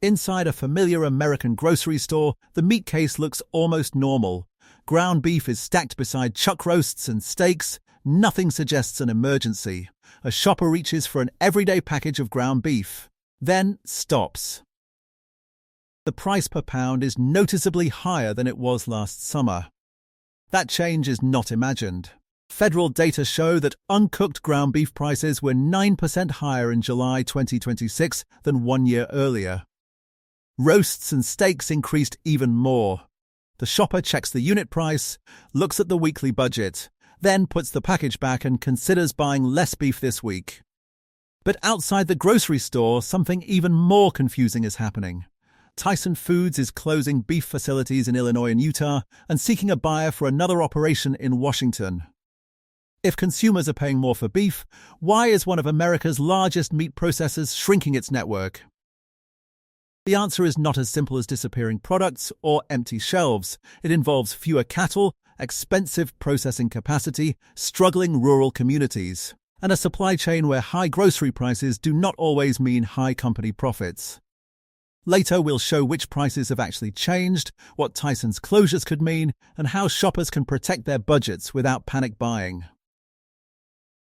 Inside a familiar American grocery store, the meat case looks almost normal. Ground beef is stacked beside chuck roasts and steaks. Nothing suggests an emergency. A shopper reaches for an everyday package of ground beef, then stops. The price per pound is noticeably higher than it was last summer. That change is not imagined. Federal data show that uncooked ground beef prices were 9% higher in July 2026 than 1 year earlier. Roasts and steaks increased even more. The shopper checks the unit price, looks at the weekly budget, then puts the package back and considers buying less beef this week. But outside the grocery store, something even more confusing is happening. Tyson Foods is closing beef facilities in Illinois and Utah and seeking a buyer for another operation in Washington. If consumers are paying more for beef, why is one of America's largest meat processors shrinking its network? The answer is not as simple as disappearing products or empty shelves. It involves fewer cattle, expensive processing capacity, struggling rural communities, and a supply chain where high grocery prices do not always mean high company profits. Later, we'll show which prices have actually changed, what Tyson's closures could mean, and how shoppers can protect their budgets without panic buying.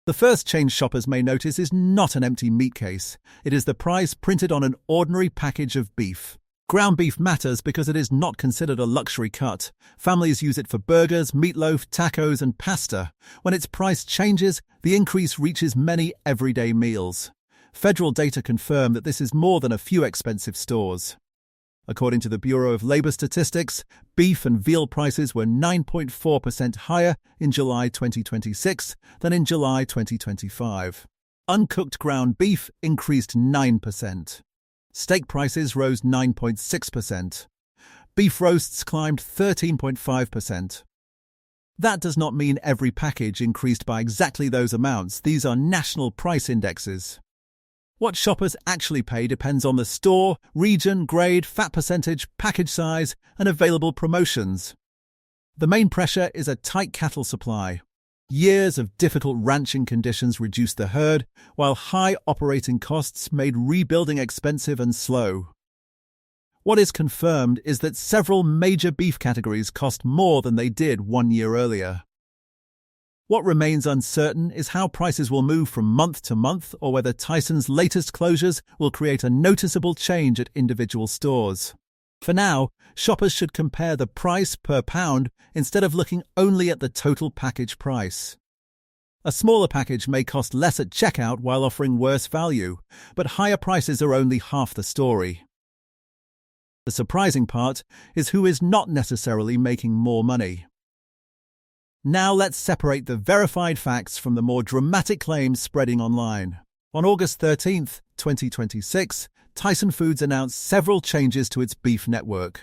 The first change shoppers may notice is not an empty meat case. It is the price printed on an ordinary package of beef. Ground beef matters because it is not considered a luxury cut. Families use it for burgers, meatloaf, tacos, and pasta. When its price changes, the increase reaches many everyday meals. Federal data confirm that this is more than a few expensive stores. According to the Bureau of Labor Statistics, beef and veal prices were 9.4% higher in July 2026 than in July 2025. Uncooked ground beef increased 9%. Steak prices rose 9.6%. Beef roasts climbed 13.5%. That does not mean every package increased by exactly those amounts. These are national price indexes. What shoppers actually pay depends on the store, region, grade, fat percentage, package size, and available promotions. The main pressure is a tight cattle supply. Years of difficult ranching conditions reduced the herd, while high operating costs made rebuilding expensive and slow. What is confirmed is that several major beef categories cost more than they did 1 year earlier. What remains uncertain is how prices will move from month to month or whether Tyson's latest closures will create a noticeable change at individual stores. For now, shoppers should compare the price per pound instead of looking only at the total package price. A smaller package may cost less at checkout while offering worse value, but higher prices are only half the story. The surprising part is who is not necessarily making more money. Now let's separate the verified facts from the more dramatic claims spreading online. On August 13, 2026, Tyson Foods announced several changes to its beef network.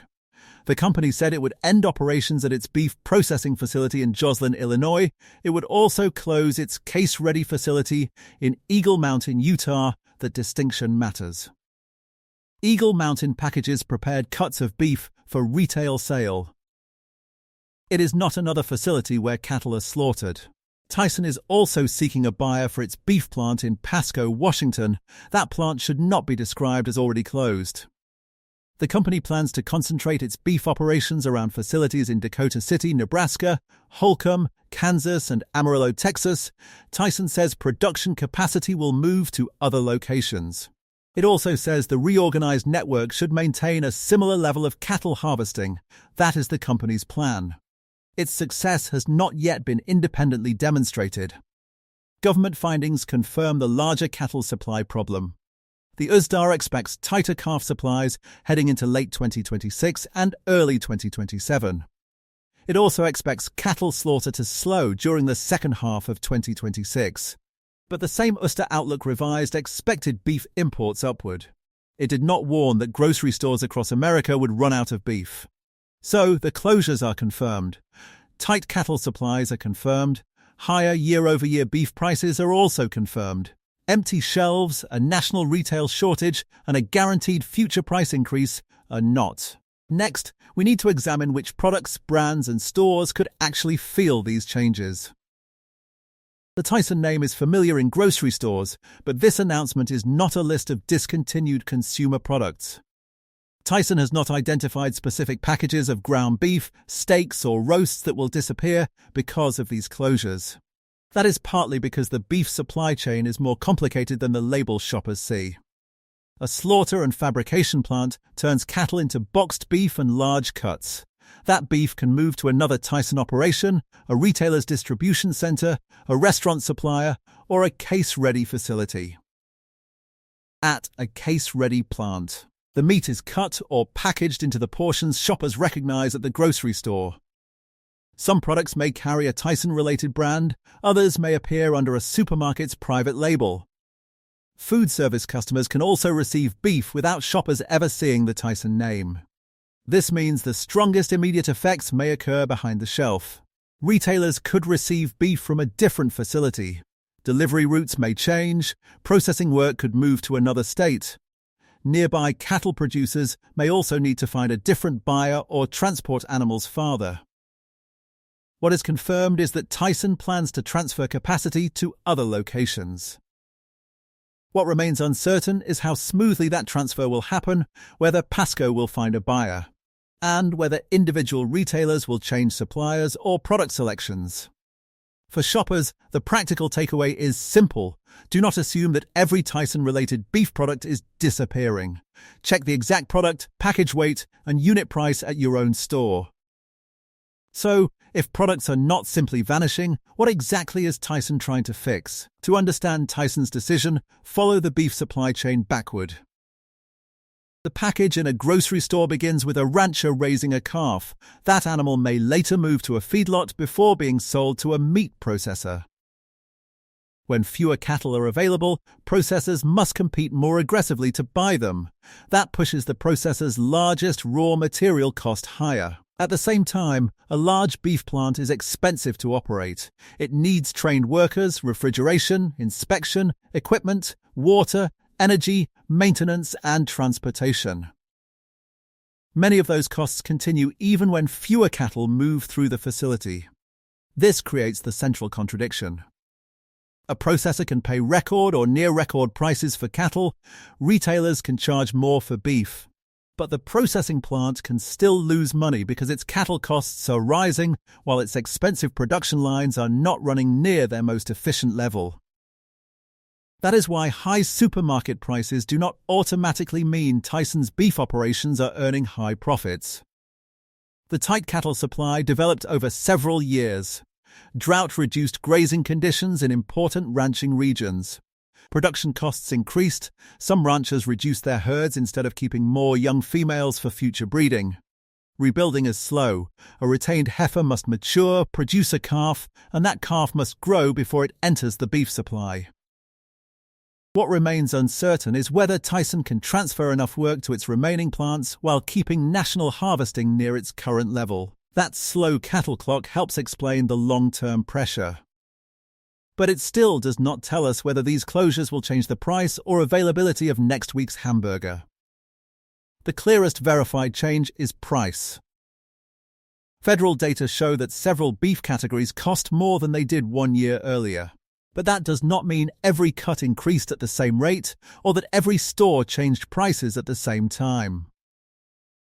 The company said it would end operations at its beef processing facility in Joslin, Illinois. It would also close its case-ready facility in Eagle Mountain, Utah. That distinction matters. Eagle Mountain packages prepared cuts of beef for retail sale. It is not another facility where cattle are slaughtered. Tyson is also seeking a buyer for its beef plant in Pasco, Washington. That plant should not be described as already closed. The company plans to concentrate its beef operations around facilities in Dakota City, Nebraska, Holcomb, Kansas, and Amarillo, Texas. Tyson says production capacity will move to other locations. It also says the reorganized network should maintain a similar level of cattle harvesting. That is the company's plan. Its success has not yet been independently demonstrated. Government findings confirm the larger cattle supply problem. The USDA expects tighter calf supplies heading into late 2026 and early 2027. It also expects cattle slaughter to slow during the second half of 2026. But the same USDA outlook revised expected beef imports upward. It did not warn that grocery stores across America would run out of beef. So, the closures are confirmed. Tight cattle supplies are confirmed. Higher year-over-year beef prices are also confirmed. Empty shelves, a national retail shortage, and a guaranteed future price increase are not. Next, we need to examine which products, brands, and stores could actually feel these changes. The Tyson name is familiar in grocery stores, but this announcement is not a list of discontinued consumer products. Tyson has not identified specific packages of ground beef, steaks, or roasts that will disappear because of these closures. That is partly because the beef supply chain is more complicated than the label shoppers see. A slaughter and fabrication plant turns cattle into boxed beef and large cuts. That beef can move to another Tyson operation, a retailer's distribution center, a restaurant supplier, or a case-ready facility. At a case-ready plant, the meat is cut or packaged into the portions shoppers recognize at the grocery store. Some products may carry a Tyson-related brand, others may appear under a supermarket's private label. Food service customers can also receive beef without shoppers ever seeing the Tyson name. This means the strongest immediate effects may occur behind the shelf. Retailers could receive beef from a different facility. Delivery routes may change, processing work could move to another state. Nearby cattle producers may also need to find a different buyer or transport animals farther. What is confirmed is that Tyson plans to transfer capacity to other locations. What remains uncertain is how smoothly that transfer will happen, whether Pasco will find a buyer, and whether individual retailers will change suppliers or product selections. For shoppers, the practical takeaway is simple. Do not assume that every Tyson-related beef product is disappearing. Check the exact product, package weight, and unit price at your own store. So, if products are not simply vanishing, what exactly is Tyson trying to fix? To understand Tyson's decision, follow the beef supply chain backward. The package in a grocery store begins with a rancher raising a calf. That animal may later move to a feedlot before being sold to a meat processor. When fewer cattle are available, processors must compete more aggressively to buy them. That pushes the processor's largest raw material cost higher. At the same time, a large beef plant is expensive to operate. It needs trained workers, refrigeration, inspection, equipment, water, energy, maintenance, and transportation. Many of those costs continue even when fewer cattle move through the facility. This creates the central contradiction. A processor can pay record or near-record prices for cattle, retailers can charge more for beef. But the processing plant can still lose money because its cattle costs are rising while its expensive production lines are not running near their most efficient level. That is why high supermarket prices do not automatically mean Tyson's beef operations are earning high profits. The tight cattle supply developed over several years. Drought reduced grazing conditions in important ranching regions. Production costs increased. Some ranchers reduced their herds instead of keeping more young females for future breeding. Rebuilding is slow. A retained heifer must mature, produce a calf, and that calf must grow before it enters the beef supply. What remains uncertain is whether Tyson can transfer enough work to its remaining plants while keeping national harvesting near its current level. That slow cattle clock helps explain the long-term pressure. But it still does not tell us whether these closures will change the price or availability of next week's hamburger. The clearest verified change is price. Federal data show that several beef categories cost more than they did 1 year earlier. But that does not mean every cut increased at the same rate or that every store changed prices at the same time.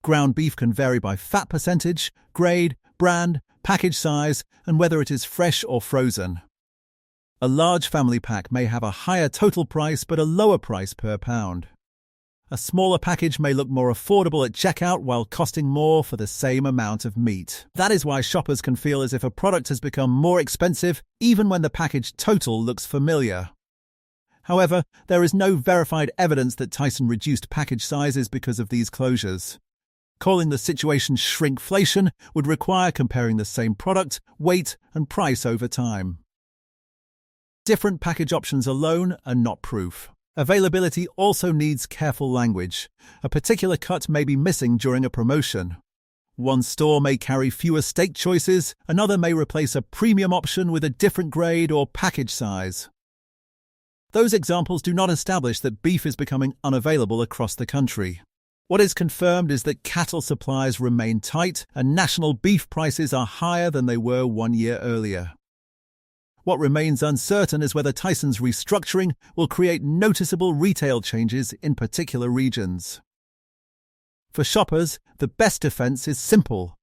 Ground beef can vary by fat percentage, grade, brand, package size, and whether it is fresh or frozen. A large family pack may have a higher total price but a lower price per pound. A smaller package may look more affordable at checkout while costing more for the same amount of meat. That is why shoppers can feel as if a product has become more expensive even when the package total looks familiar. However, there is no verified evidence that Tyson reduced package sizes because of these closures. Calling the situation shrinkflation would require comparing the same product, weight, and price over time. Different package options alone are not proof. Availability also needs careful language. A particular cut may be missing during a promotion. One store may carry fewer steak choices, another may replace a premium option with a different grade or package size. Those examples do not establish that beef is becoming unavailable across the country. What is confirmed is that cattle supplies remain tight and national beef prices are higher than they were 1 year earlier. What remains uncertain is whether Tyson's restructuring will create noticeable retail changes in particular regions. For shoppers, the best defense is simple.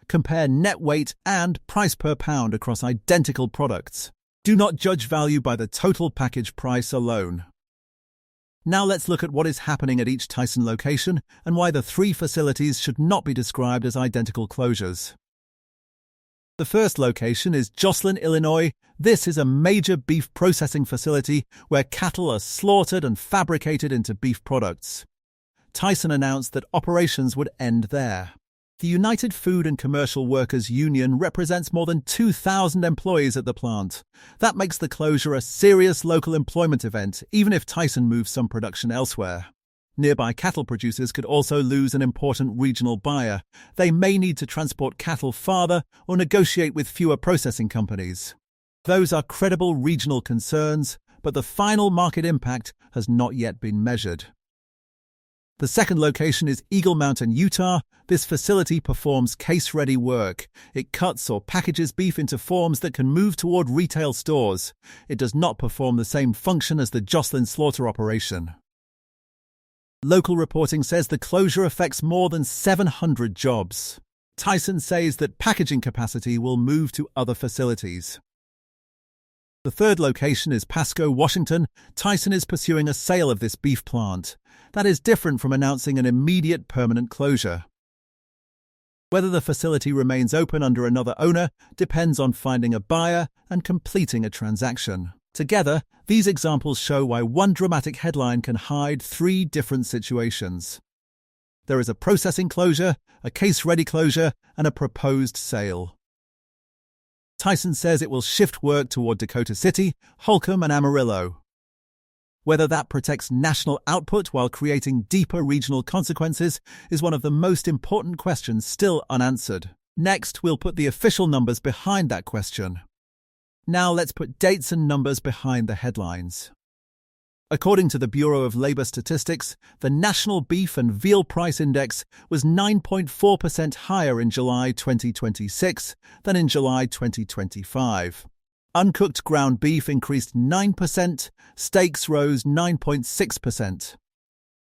Compare net weight and price per pound across identical products. Do not judge value by the total package price alone. Now let's look at what is happening at each Tyson location and why the three facilities should not be described as identical closures. The first location is Joslin, Illinois. This is a major beef processing facility where cattle are slaughtered and fabricated into beef products. Tyson announced that operations would end there. The United Food and Commercial Workers Union represents more than 2,000 employees at the plant. That makes the closure a serious local employment event, even if Tyson moves some production elsewhere. Nearby cattle producers could also lose an important regional buyer. They may need to transport cattle farther or negotiate with fewer processing companies. Those are credible regional concerns, but the final market impact has not yet been measured. The second location is Eagle Mountain, Utah. This facility performs case-ready work. It cuts or packages beef into forms that can move toward retail stores. It does not perform the same function as the Joslin slaughter operation. Local reporting says the closure affects more than 700 jobs. Tyson says that packaging capacity will move to other facilities. The third location is Pasco, Washington. Tyson is pursuing a sale of this beef plant. That is different from announcing an immediate permanent closure. Whether the facility remains open under another owner depends on finding a buyer and completing a transaction. Together, these examples show why one dramatic headline can hide three different situations. There is a processing closure, a case-ready closure, and a proposed sale. Tyson says it will shift work toward Dakota City, Holcomb, and Amarillo. Whether that protects national output while creating deeper regional consequences is one of the most important questions still unanswered. Next, we'll put the official numbers behind that question. Now let's put dates and numbers behind the headlines. According to the Bureau of Labor Statistics, the National Beef and Veal Price Index was 9.4% higher in July 2026 than in July 2025. Uncooked ground beef increased 9%, steaks rose 9.6%.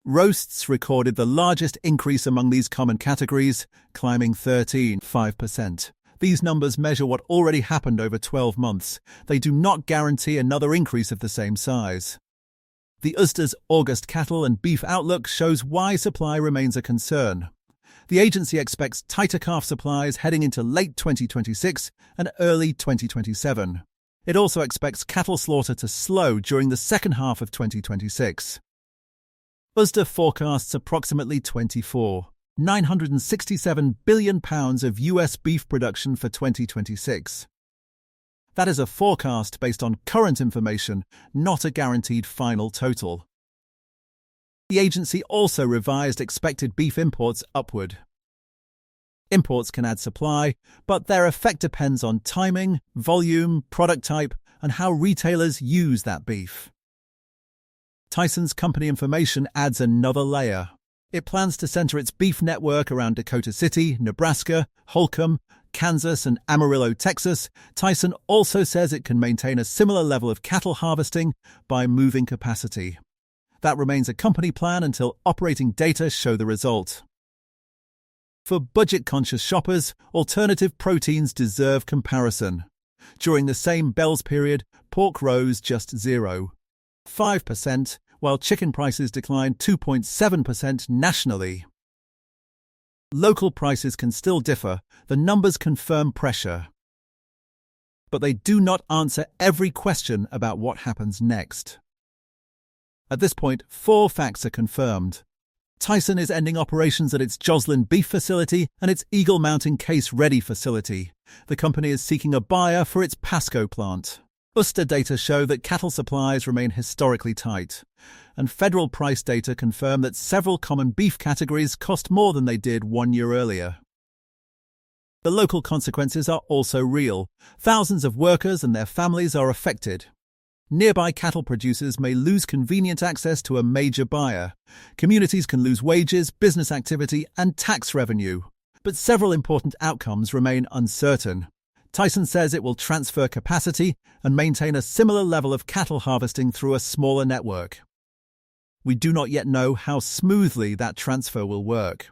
Roasts recorded the largest increase among these common categories, climbing 13.5%. These numbers measure what already happened over 12 months. They do not guarantee another increase of the same size. The USDA's August cattle and beef outlook shows why supply remains a concern. The agency expects tighter calf supplies heading into late 2026 and early 2027. It also expects cattle slaughter to slow during the second half of 2026. USDA forecasts approximately 967 billion pounds of US beef production for 2026. That is a forecast based on current information, not a guaranteed final total. The agency also revised expected beef imports upward. Imports can add supply, but their effect depends on timing, volume, product type, and how retailers use that beef. Tyson's company information adds another layer. It plans to center its beef network around Dakota City, Nebraska, Holcomb, Kansas, and Amarillo, Texas. Tyson also says it can maintain a similar level of cattle harvesting by moving capacity. That remains a company plan until operating data show the result. For budget-conscious shoppers, alternative proteins deserve comparison. During the same Bell's period, pork rose just 0.5%, while chicken prices declined 2.7% nationally. Local prices can still differ. The numbers confirm pressure. But they do not answer every question about what happens next. At this point, 4 facts are confirmed. Tyson is ending operations at its Joslin beef facility and its Eagle Mountain case-ready facility. The company is seeking a buyer for its Pasco plant. USDA data show that cattle supplies remain historically tight, and federal price data confirm that several common beef categories cost more than they did 1 year earlier. The local consequences are also real. Thousands of workers and their families are affected. Nearby cattle producers may lose convenient access to a major buyer. Communities can lose wages, business activity, and tax revenue. But several important outcomes remain uncertain. Tyson says it will transfer capacity and maintain a similar level of cattle harvesting through a smaller network. We do not yet know how smoothly that transfer will work.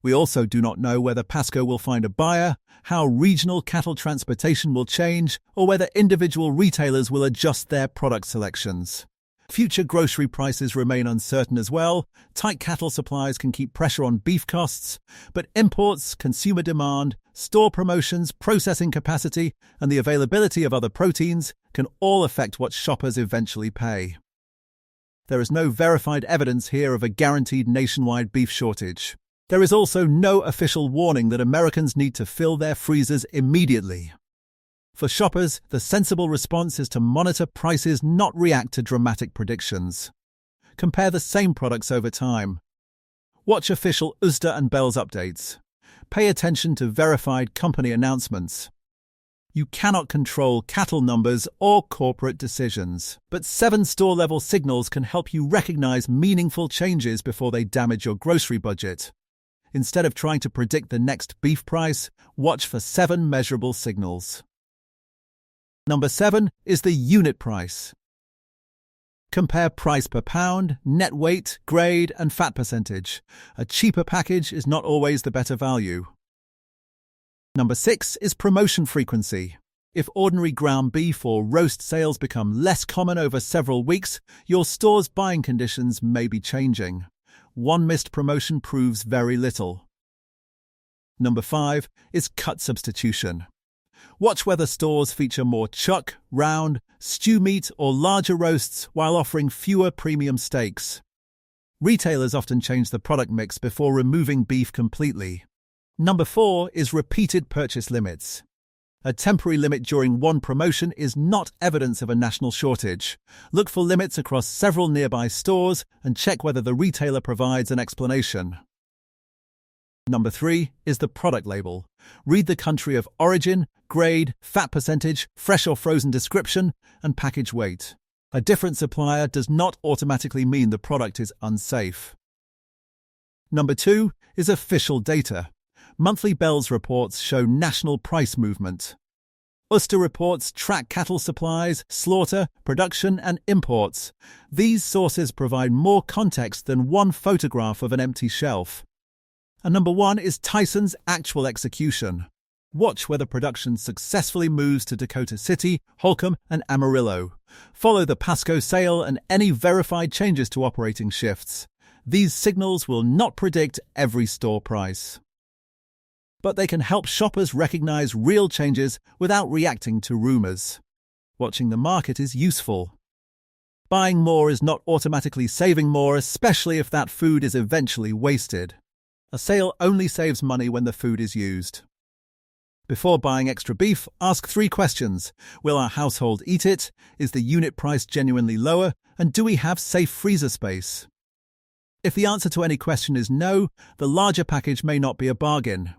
We also do not know whether Pasco will find a buyer, how regional cattle transportation will change, or whether individual retailers will adjust their product selections. Future grocery prices remain uncertain as well. Tight cattle supplies can keep pressure on beef costs, but imports, consumer demand, store promotions, processing capacity, and the availability of other proteins can all affect what shoppers eventually pay. There is no verified evidence here of a guaranteed nationwide beef shortage. There is also no official warning that Americans need to fill their freezers immediately. For shoppers, the sensible response is to monitor prices, not react to dramatic predictions. Compare the same products over time. Watch official USDA and Bell's updates. Pay attention to verified company announcements. You cannot control cattle numbers or corporate decisions, but 7 store-level signals can help you recognize meaningful changes before they damage your grocery budget. Instead of trying to predict the next beef price, watch for 7 measurable signals. Number 7 is the unit price. Compare price per pound, net weight, grade, and fat percentage. A cheaper package is not always the better value. Number 6 is promotion frequency. If ordinary ground beef or roast sales become less common over several weeks, your store's buying conditions may be changing. One missed promotion proves very little. Number 5 is cut substitution. Watch whether stores feature more chuck, round, stew meat, or larger roasts while offering fewer premium steaks. Retailers often change the product mix before removing beef completely. Number 4 is repeated purchase limits. A temporary limit during one promotion is not evidence of a national shortage. Look for limits across several nearby stores and check whether the retailer provides an explanation. Number 3 is the product label. Read the country of origin, grade, fat percentage, fresh or frozen description, and package weight. A different supplier does not automatically mean the product is unsafe. Number 2 is official data. Monthly Bell's reports show national price movement. USDA reports track cattle supplies, slaughter, production, and imports. These sources provide more context than one photograph of an empty shelf. And number 1 is Tyson's actual execution. Watch whether production successfully moves to Dakota City, Holcomb, and Amarillo. Follow the Pasco sale and any verified changes to operating shifts. These signals will not predict every store price, but they can help shoppers recognize real changes without reacting to rumors. Watching the market is useful. Buying more is not automatically saving more, especially if that food is eventually wasted. A sale only saves money when the food is used. Before buying extra beef, ask 3 questions. Will our household eat it? Is the unit price genuinely lower? And do we have safe freezer space? If the answer to any question is no, the larger package may not be a bargain.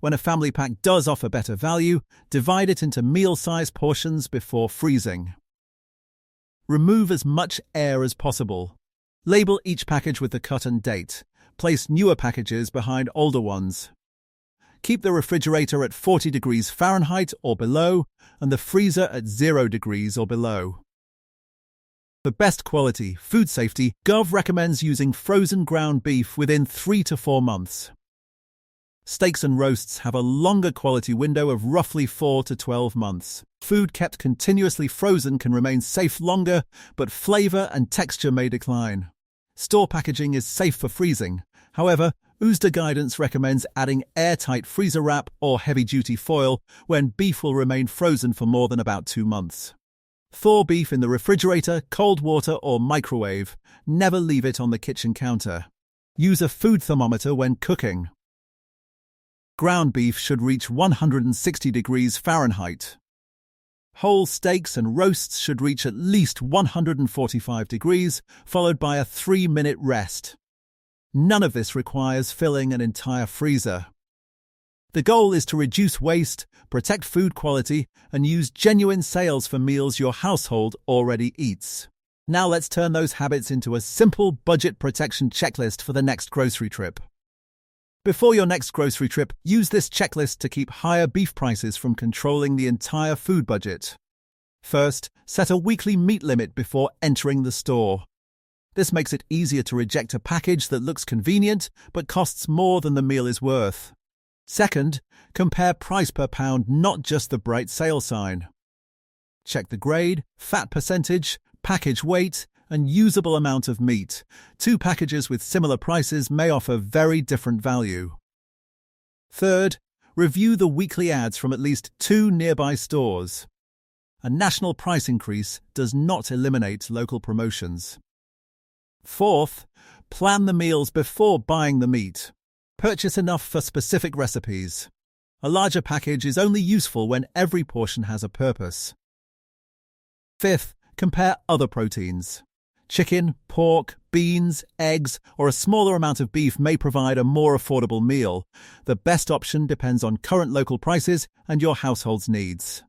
When a family pack does offer better value, divide it into meal-sized portions before freezing. Remove as much air as possible. Label each package with the cut and date. Place newer packages behind older ones. Keep the refrigerator at 40 degrees Fahrenheit or below, and the freezer at 0 degrees or below. For best quality food safety, Gov recommends using frozen ground beef within 3 to 4 months. Steaks and roasts have a longer quality window of roughly 4 to 12 months. Food kept continuously frozen can remain safe longer, but flavor and texture may decline. Store packaging is safe for freezing. However, USDA guidance recommends adding airtight freezer wrap or heavy-duty foil when beef will remain frozen for more than about 2 months. Thaw beef in the refrigerator, cold water, or microwave. Never leave it on the kitchen counter. Use a food thermometer when cooking. Ground beef should reach 160 degrees Fahrenheit. Whole steaks and roasts should reach at least 145 degrees, followed by a 3-minute rest. None of this requires filling an entire freezer. The goal is to reduce waste, protect food quality, and use genuine sales for meals your household already eats. Now let's turn those habits into a simple budget protection checklist for the next grocery trip. Before your next grocery trip, use this checklist to keep higher beef prices from controlling the entire food budget. First, set a weekly meat limit before entering the store. This makes it easier to reject a package that looks convenient but costs more than the meal is worth. Second, compare price per pound, not just the bright sale sign. Check the grade, fat percentage, package weight, and usable amount of meat. Two packages with similar prices may offer very different value. Third, review the weekly ads from at least 2 nearby stores. A national price increase does not eliminate local promotions. Fourth, plan the meals before buying the meat. Purchase enough for specific recipes. A larger package is only useful when every portion has a purpose. Fifth, compare other proteins. Chicken, pork, beans, eggs, or a smaller amount of beef may provide a more affordable meal. The best option depends on current local prices and your household's needs.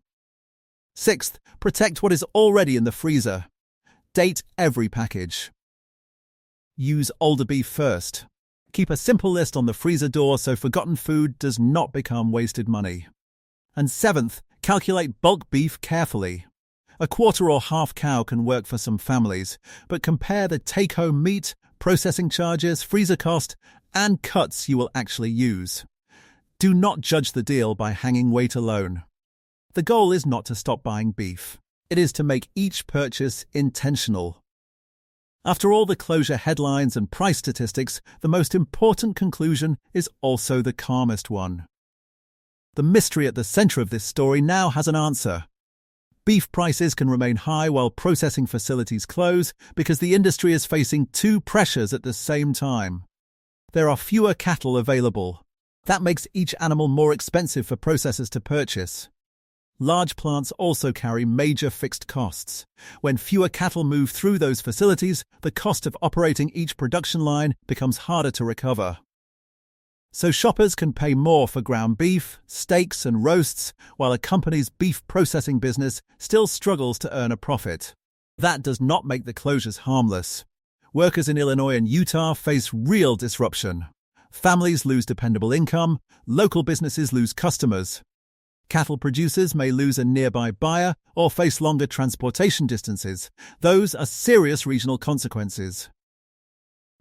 Sixth, protect what is already in the freezer. Date every package. Use older beef first. Keep a simple list on the freezer door so forgotten food does not become wasted money. And seventh, calculate bulk beef carefully. A quarter or half cow can work for some families, but compare the take-home meat, processing charges, freezer cost, and cuts you will actually use. Do not judge the deal by hanging weight alone. The goal is not to stop buying beef. It is to make each purchase intentional. After all the closure headlines and price statistics, the most important conclusion is also the calmest one. The mystery at the center of this story now has an answer. Beef prices can remain high while processing facilities close because the industry is facing two pressures at the same time. There are fewer cattle available. That makes each animal more expensive for processors to purchase. Large plants also carry major fixed costs. When fewer cattle move through those facilities, the cost of operating each production line becomes harder to recover. So shoppers can pay more for ground beef, steaks, and roasts, while a company's beef processing business still struggles to earn a profit. That does not make the closures harmless. Workers in Illinois and Utah face real disruption. Families lose dependable income, local businesses lose customers. Cattle producers may lose a nearby buyer or face longer transportation distances. Those are serious regional consequences.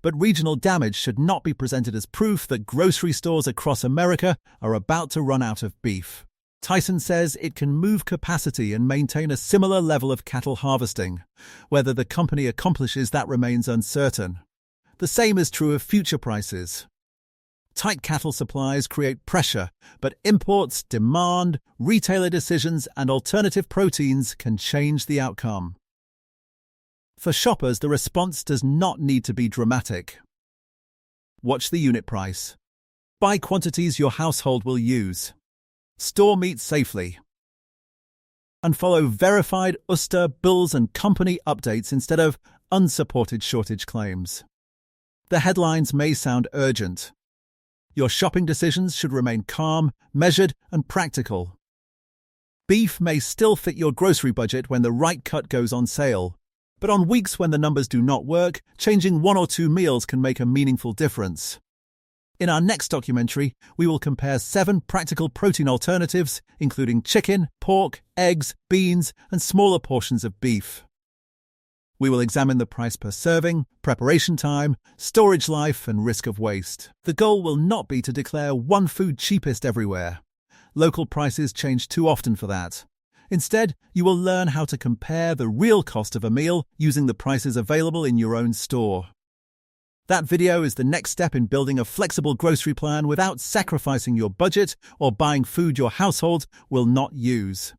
But regional damage should not be presented as proof that grocery stores across America are about to run out of beef. Tyson says it can move capacity and maintain a similar level of cattle harvesting. Whether the company accomplishes that remains uncertain. The same is true of future prices. Tight cattle supplies create pressure, but imports, demand, retailer decisions, and alternative proteins can change the outcome. For shoppers, the response does not need to be dramatic. Watch the unit price. Buy quantities your household will use. Store meat safely. And follow verified USDA, Bulls, and Company updates instead of unsupported shortage claims. The headlines may sound urgent. Your shopping decisions should remain calm, measured, and practical. Beef may still fit your grocery budget when the right cut goes on sale. But on weeks when the numbers do not work, changing 1 or 2 meals can make a meaningful difference. In our next documentary, we will compare 7 practical protein alternatives, including chicken, pork, eggs, beans, and smaller portions of beef. We will examine the price per serving, preparation time, storage life, and risk of waste. The goal will not be to declare one food cheapest everywhere. Local prices change too often for that. Instead, you will learn how to compare the real cost of a meal using the prices available in your own store. That video is the next step in building a flexible grocery plan without sacrificing your budget or buying food your household will not use.